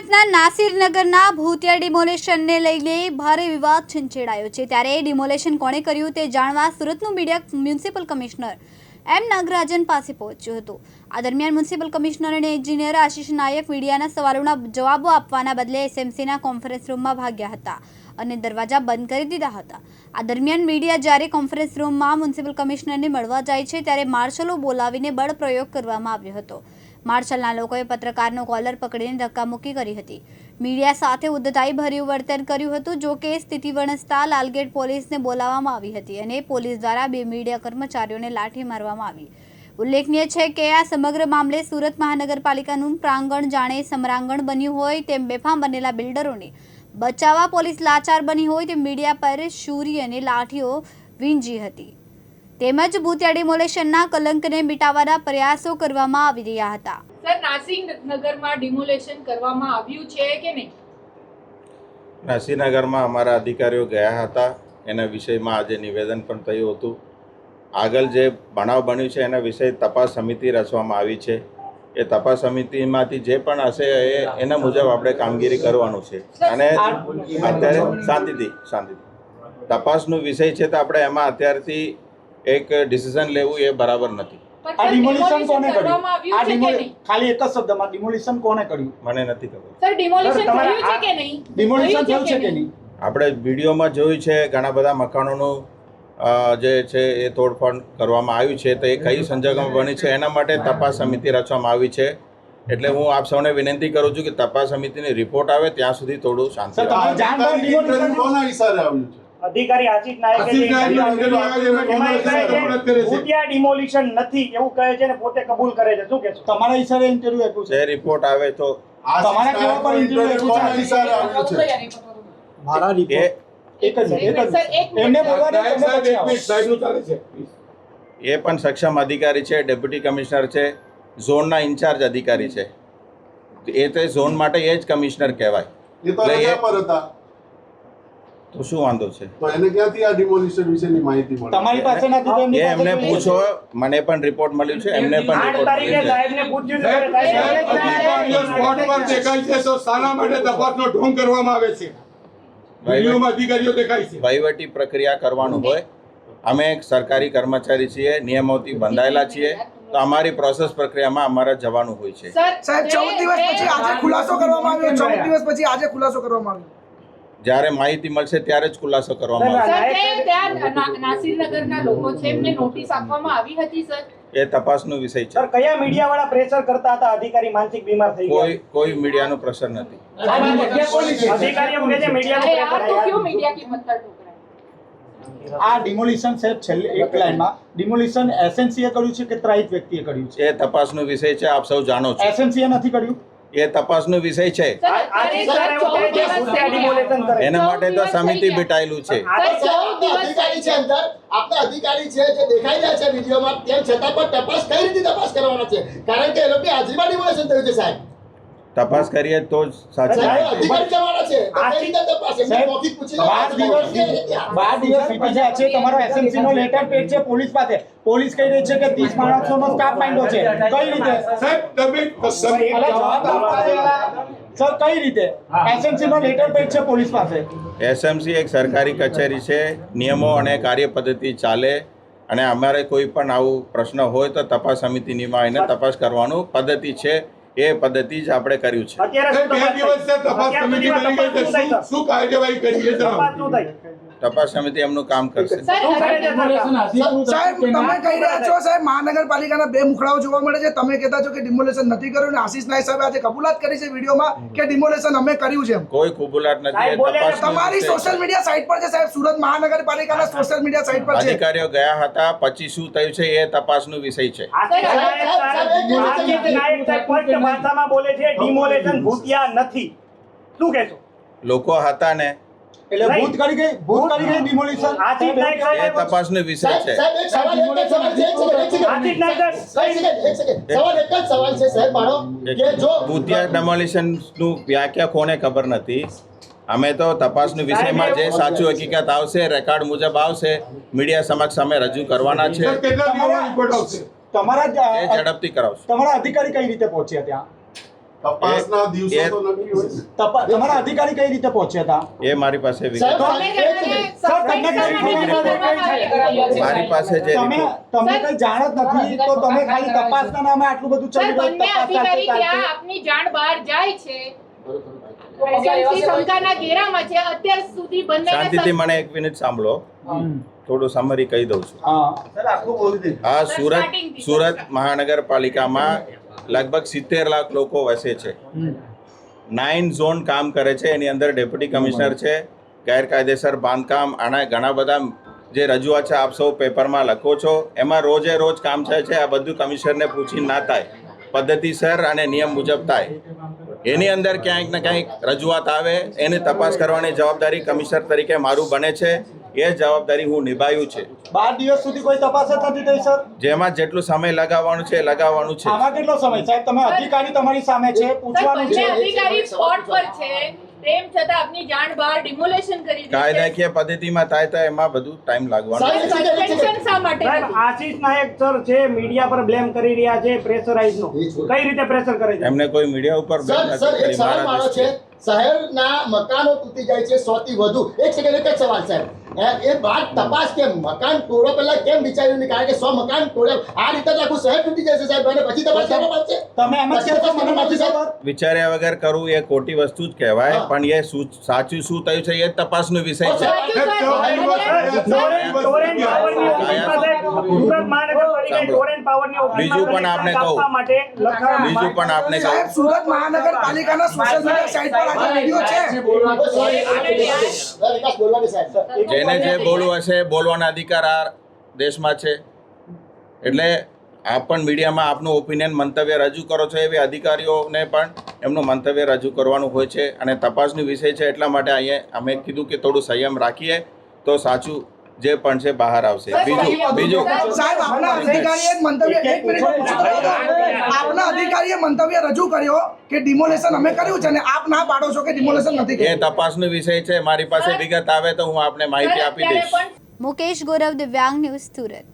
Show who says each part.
Speaker 1: સુરતના નાસિરનગરના ભૂતિયા ડિમોલેશનને લઈને ભારે વિવાદ છંછેડાયો છે। ત્યારે ડિમોલેશન કોણે કર્યું તે જાણવા સુરતનું media municipal commissioner M Nagarajan પાસે પહોંચ્યું હતું। આ દરમિયાન મ્યુનિસિપલ કમિશનર અને એન્જિનિયર આશિષ નાયક મીડિયાના સવાલોના જવાબો આપવાના બદલે એસએમસીના કોન્ફરન્સ રૂમમાં ભાગ્યા હતા અને દરવાજા બંધ કરી દીધા હતા। આ દરમિયાન મીડિયા જ્યારે કોન્ફરન્સ રૂમમાં મ્યુનિસિપલ કમિશનરને મળવા જાય છે ત્યારે માર્શલો બોલાવીને બળ પ્રયોગ કરવામાં આવ્યો હતો। માર્શલના લોકોએ પત્રકારનો કોલર પકડીને ધક્કામુક્કી કરી હતી। મીડિયા સાથે ઉદ્ધતાઈ ભર્યું વર્તન કર્યું હતું। જો કે સ્થિતિ વણસતા લાલગેટ પોલીસને બોલાવવામાં આવી હતી અને પોલીસ દ્વારા 2 મીડિયા કર્મચારીઓને લાઠી મારવામાં આવી। ઉલ્લેખનીય છે કે આ સમગ્ર મામલે સુરત મહાનગરપાલિકાનું પ્રાંગણ જાણે સમરાંગણ બન્યું હોય તેમ બેફામ બનેલા બિલ્ડરોને બચાવવા પોલીસ લાચાર બની હોય તેમ મીડિયા પર શૂરી અને લાઠીઓ વીંજી હતી। તેમજ ભૂતિયા ડિમોલેશનના કલંકને મિટાવવાના પ્રયાસો કરવામાં આવી રહ્યા હતા।
Speaker 2: સર, નાસિરનગરમાં ડિમોલેશન કરવામાં આવ્યું છે કે નહીં?
Speaker 3: નાસિરનગરમાં અમારા અધિકારીઓ ગયા હતા। એના વિષયમાં આજે નિવેદન પણ થયું હતું। આગળ જે બનાવ બન્યું છે એના વિષય તપાસ સમિતિ રચવામાં આવી છે। એ તપાસ સમિતિમાંથી જે પણ હશે એના મુજબ આપણે કામગીરી કરવાનું છે અને અત્યારે શાંતિથી તપાસનો વિષય છે તો આપણે એમાં અત્યારથી એક ડિસિઝન લેવું એ બરાબર નથી।
Speaker 4: આ ડિમોલિશન કોને કર્યું? આ ખાલી એક જ શબ્દમાં ડિમોલિશન કોને કર્યું
Speaker 3: મને નથી ખબર।
Speaker 2: સર, ડિમોલિશન થયું છે કે નહીં?
Speaker 4: ડિમોલિશન થયું છે કે નહીં?
Speaker 3: આપણે વિડીયોમાં જોયું છે ઘણા બધા મકાનોનું જે છે એ તોડફોડ કરવામાં આવ્યું છે તો એ કઈ સંજોગોમાં બની છે એના માટે તપાસ સમિતિ રચવામાં આવી છે। એટલે હું આપ સૌને વિનંતી કરું છું કે તપાસ સમિતિની રિપોર્ટ આવે ત્યાં સુધી થોડું શાંતિ
Speaker 5: અધિકારી આશિષ નાયકે ભૂતિયા ડિમોલિશન નથી એવું કહે છે ને પોતે કબૂલ કરે છે। શું કહેશો?
Speaker 4: તમારા ઈશારે ઇન્ટરવ્યુ આપ્યું છે?
Speaker 3: જે રિપોર્ટ આવે તો
Speaker 4: તમારા કેવા પર ઇન્ટરવ્યુ આપ્યું છે? મારા રિપોર્ટ એક જ એમને બોલવાનું
Speaker 3: એ પણ સક્ષમ અધિકારી છે, ડેપ્યુટી કમિશનર છે, ઝોનના ઇન્ચાર્જ અધિકારી છે। એ તો ઝોન માટે એ જ કમિશનર કહેવાય। તો શું વાંધો છે?
Speaker 6: તો એને ક્યાંથી આ ડિમોલિશન વિશેની માહિતી મળી?
Speaker 4: તમારી પાસે નથી તો
Speaker 3: એ એમને પૂછો। મને પણ રિપોર્ટ મળ્યું છે, એમને પણ રિપોર્ટ મળ્યું છે।
Speaker 5: સાહેબને પૂછ્યું છે
Speaker 7: સ્પોટ પર દેખાય છે તો શાના માટે તપાસનો ઢોંગ કરવામાં આવે છે? વિડીયોમાં અધિકારીઓ દેખાય છે।
Speaker 3: વહીવટી પ્રક્રિયા કરવાનું હોય। અમે એક સરકારી કર્મચારી છીએ, નિયમોથી બંધાયેલા છીએ, તો અમારી પ્રોસેસ પ્રક્રિયામાં અમારે જવાનું હોય છે।
Speaker 8: સાહેબ 14 દિવસ પછી આજે ખુલાસો કરવામાં આવ્યો। 14 દિવસ પછી આજે ખુલાસો કરવામાં આવ્યો।
Speaker 3: જ્યારે માહિતી મળશે ત્યારે જ ખુલાસો કરવામાં આવશે।
Speaker 2: સર, ત્યાં નાસિરનગરના લોકો છે એમને નોટિસ આપવામાં આવી હતી સર?
Speaker 3: એ તપાસનો વિષય છે।
Speaker 5: સર, કયા મીડિયા વાળા પ્રેશર કરતા હતા? અધિકારી માનસિક બીમાર થઈ ગયા?
Speaker 3: કોઈ મીડિયાનો પ્રેશર નથી।
Speaker 5: અધિકારીઓ કહે છે મીડિયાનું
Speaker 2: આ તો
Speaker 5: પ્રેશર
Speaker 2: ક્यों मीडिया की मत टोकरा?
Speaker 4: આ ડિમોલિશન સાહેબ છેલ્લે એક લાઈનમાં ડિમોલિશન એસએનસીએ કર્યું છે કે ત્રાહિત વ્યક્તિએ કર્યું છે?
Speaker 3: એ તપાસનો વિષય છે, આપ સૌ જાણો છો।
Speaker 4: એસએનસીએ નથી કર્યું?
Speaker 3: એ તપાસનો વિષય છે, એના માટે તો સમિતિ બેઠાયેલું છે।
Speaker 9: અધિકારી છે અંદર, આપણા અધિકારી છે જે દેખાઈ રહ્યા છે વિડીયોમાં, તેમ છતાં પણ તપાસ કઈ રીતે તપાસ કરવાના છે? કારણ કે એ લોકોની હાજરીમાં ડિમોલેશન થયું છે સાહેબ।
Speaker 3: તપાસ કરીએ તો જ સાચી
Speaker 9: અધિકારી જવાના છે તો કઈ રીતે તપાસ? એમને મૌખિક પૂછી
Speaker 4: 12 દિવસ વીતી ગયા છે। તમારો એસએમસી નો લેટર પેડ છે પોલીસ પાસે। પોલીસ કહી રહી છે કે 30 માણસોનો સ્ટાફ માંડ્યો છે। કઈ રીતે
Speaker 7: સાહેબ તમે
Speaker 4: સર કઈ રીતે એસએમસી નો લેટર પેડ છે પોલીસ પાસે?
Speaker 3: એસએમસી એક સરકારી કચેરી છે, નિયમો અને કાર્યપદ્ધતિ ચાલે અને અમારે કોઈ પણ આવું પ્રશ્ન હોય તો તપાસ સમિતિનીમાં આવીને તપાસ કરવાનું પદ્ધતિ છે। એ પદ્ધતિ જ આપણે કર્યું છે।
Speaker 7: બે દિવસ તપાસ સમિતિ બની ગઈ છે, શું કાર્યવાહી કરી?
Speaker 3: તપાસ સમિતિ એમનું કામ કરશે।
Speaker 8: સાહેબ તમે કહી રહ્યા છો સાહેબ મહાનગરપાલિકાના 2 મુખડાઓ જોવા મળે છે। તમે કહેતા છો કે ડિમોલેશન નથી કર્યું અને આશિષ નાયક સાહેબે આજે કબૂલાત કરી છે વિડીયોમાં કે ડિમોલેશન અમે કર્યું છે।
Speaker 3: કોઈ કબૂલાત નથી।
Speaker 8: તમારી સોશિયલ મીડિયા સાઇટ પર છે સાહેબ, સુરત મહાનગરપાલિકાના સોશિયલ મીડિયા સાઇટ પર છે।
Speaker 3: અધિકારીઓ ગયા હતા, પછી શું થયું છે એ તપાસનો વિષય છે।
Speaker 5: ભાષામાં બોલે છે ડિમોલેશન ભૂતિયા નથી। શું કહેશો?
Speaker 3: લોકો હતા ને
Speaker 4: એટલે ભૂત કરી ગઈ ડિમોલિશન
Speaker 3: એ તપાસનો વિષય છે।
Speaker 9: સવાલ એક જ સવાલ છે સાહેબ મારો કે જો
Speaker 3: ભૂતિયા ડિમોલિશનનું વ્યાખ્યા કોને ખબર નથી। અમે તો તપાસનો વિષયમાં જે સાચું હકીકત આવશે, રેકોર્ડ મુજબ આવશે, મીડિયા સમક્ષ અમે રજૂ કરવાના છે।
Speaker 7: કેટલા દિવસ રિપોર્ટ આવશે?
Speaker 4: તમારા
Speaker 3: એ ઝડપથી કરાવશું।
Speaker 4: તમારા અધિકારી કઈ રીતે પહોંચ્યા ત્યાં?
Speaker 6: તપાસના દિવસો તો નક્કી હોય છે.
Speaker 4: તમારા અધિકારી કઈ રીતે પહોંચ્યા હતા?
Speaker 3: એ મારી પાસે વિગત
Speaker 9: સાહેબ,
Speaker 4: સર, તમને કઈ
Speaker 3: મારી પાસે જે
Speaker 4: તમે કઈ જાણ જ નથી તો તમે ખાલી તપાસના નામે આટલું બધું
Speaker 2: સર,
Speaker 4: ચાલી
Speaker 2: બંને અધિકારી ત્યાં આપની જાણ બહાર જાય છે એજન્સી શંકાના ઘેરામાં છે અત્યાર સુધી બંને
Speaker 3: શાંતિથી મને 1 મિનિટ સાંભળો, થોડું સમરી કહી દઉં છું. આ સુરત મહાનગરપાલિકામાં લગભગ 70 લાખ લોકો વસે છે. 9 ઝોન કામ કરે છે, એની અંદર ડેપ્યુટી કમિશનર છે, ગેરકાયદેસર બાંધકામ, આના ઘણા બધા જે રજૂઆત છે આપ સૌ પેપરમાં લખો છો, એમાં રોજે રોજ કામ થાય છે. આ બધું કમિશનરને પૂછી ના થાય, પદ્ધતિસર અને નિયમ મુજબ થાય. એની અંદર ક્યાંક ને ક્યાંક રજૂઆત આવે એની તપાસ કરવાની જવાબદારી કમિશનર તરીકે મારું બને છે. એ જવાબદારી હું નિભાવ્યું છે.
Speaker 4: 12 દિવસ સુધી કોઈ તપાસ જ નથી થઈ સર.
Speaker 3: જેમાં જેટલું સમય લગાવવાનું છે એ લગાવવાનું છે.
Speaker 4: આમાં કેટલો સમય સાહેબ? તમે અધિકારી તમારી સામે છે, પૂછવાનું છે.
Speaker 2: અધિકારી સ્પોટ પર છે તેમ છતાં આપની જાણ બહાર ડિમોલેશન કરી દીધી છે.
Speaker 3: કાયદાકીય પદ્ધતિમાં થાય તો એમાં બધું ટાઈમ લાગવાનો.
Speaker 2: સસ્પેન્શન શા માટે
Speaker 5: સાહેબ,
Speaker 2: નથી?
Speaker 5: આશીષ નાયક સર છે મીડિયા પર બ્લેમ કરી રહ્યા છે પ્રેશરાઇઝ નો. કઈ રીતે પ્રેશર કરે છે?
Speaker 3: એમને કોઈ મીડિયા ઉપર
Speaker 9: સર
Speaker 3: બેન
Speaker 9: સર
Speaker 3: નથી
Speaker 9: એક
Speaker 3: કરી.
Speaker 9: સવાલ
Speaker 3: મારા
Speaker 9: મારો છે, શહેરના મકાનો તૂટી જાય છે 100 થી વધુ. એક સેકન્ડ, એક જ સવાલ સાહેબ. એ વાત તપાસ કેમ મકાન તોડો પહેલા કેમ વિચાર્યું નહીં? કારણ કે 100 મકાન તોડ્યા આ રીતે તો આખું શહેર તૂટી જશે સાહેબ, અને પછી તપાસ કરવામાં આવશે.
Speaker 4: તમે એમ જ કહેશો મને નથી ખબર?
Speaker 3: વિચાર્યા વગર કરવું એ ખોટી વસ્તુ જ કહેવાય,
Speaker 9: હા.
Speaker 3: પણ એ સાચું શું થયું છે એ તપાસનો વિષય છે.
Speaker 2: સાચું સર,
Speaker 5: ટોરેન્ટ પાવરની ઓફિસમાં સાહેબ, સુરત મહાનગરપાલિકાએ ટોરેન્ટ પાવરની ઓફિસમાં
Speaker 3: બીજું પણ આપને કહું.
Speaker 5: આપવા માટે લખાણ
Speaker 3: બીજું પણ આપને કહું,
Speaker 8: સાહેબ, સુરત મહાનગરપાલિકાના સોશિયલ મીડિયા સાઇટ પર આજે વિડીયો છે.
Speaker 9: વિકાસ બોલવાની સાહેબ.
Speaker 3: જેને જે બોલવું હશે એ બોલવાના અધિકાર આ દેશમાં છે. એટલે આપ પણ મીડિયામાં આપનું ઓપિનિયન મંતવ્ય રજૂ કરો છો, એવી અધિકારીઓને પણ એમનું મંતવ્ય રજૂ કરવાનું હોય છે. અને તપાસનો વિષય છે એટલા માટે અહીંયા અમે કીધું કે થોડું સંયમ રાખીએ તો સાચું જે પણ છે બહાર આવશે. બીજું
Speaker 8: સાહેબ, આપના અધિકારીએ મંતવ્ય 1 મિનિટમાં પૂછું તો આપના અધિકારીએ મંતવ્ય રજૂ કર્યો કે ડિમોલેશન અમે કર્યું છે અને આપ ના પાડો છો કે ડિમોલેશન નથી
Speaker 3: એ
Speaker 8: કર્યું.
Speaker 3: તપાસનો વિષય છે. મારી પાસે વિગત આવે તો હું આપને માહિતી આપી દઈશ.
Speaker 1: મુકેશ ગૌરવ, દિવ્યાંગ ન્યૂઝ, સુરત.